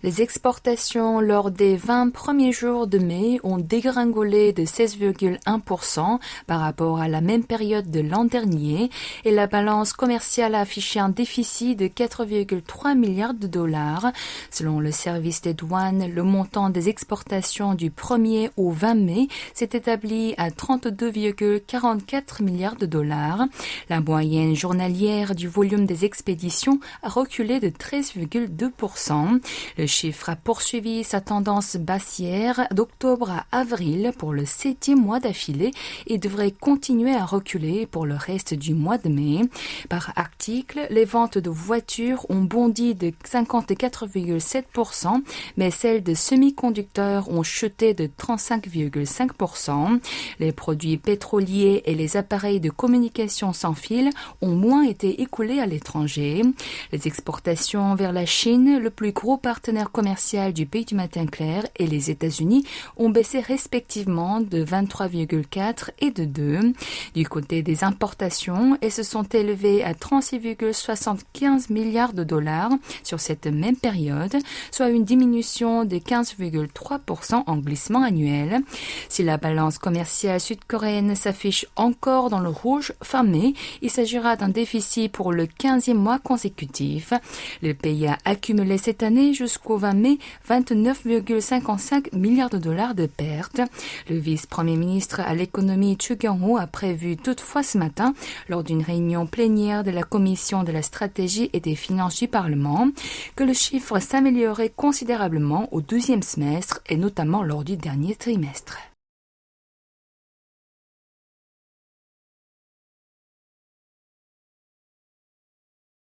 Les exportations lors des 20 premiers jours de mai ont dégringolé de 16,1% par rapport à la même période de l'an dernier et la balance commerciale a affiché un déficit de 4,3 milliards de dollars. Selon le service des douanes, le montant des exportations du 1er au 20 mai s'est établi à 32,44 milliards de dollars. La moyenne journalière du volume des expéditions a reculé de 13,2%. Le chiffre a poursuivi sa tendance baissière d'octobre à avril pour le 7e mois d'affilée et devrait continuer à reculer pour le reste du mois de mai. Par article, les ventes de voitures ont bondi de 54,7%, mais celles de semi-conducteurs ont chuté de 35,5%. Les produits pétroliers et les appareils de communication sans fil ont moins été écoulés à l'étranger. Les exportations vers la Chine, le plus gros partenaire commercial du pays du matin clair, et les États-Unis ont baissé respectivement de 23,4 et de 2. Du côté des importations, elles se sont élevées à 36,75 milliards de dollars sur cette même période, soit une diminution de 15,3% en glissement annuel. Si la balance commerciale sud-coréenne s'affiche encore dans le rouge fin mai, il s'agira d'un déficit pour le 15e mois consécutif. Le pays a accumulé cette année jusqu'au 20 mai 29,55 milliards de dollars de pertes. Le vice-premier ministre à l'économie Chu Kyung-ho a prévu toutefois ce matin, lors d'une réunion plénière de la Commission de la stratégie et des finances du Parlement, que le chiffre s'améliorerait considérablement au 12e semestre et notamment lors du dernier trimestre.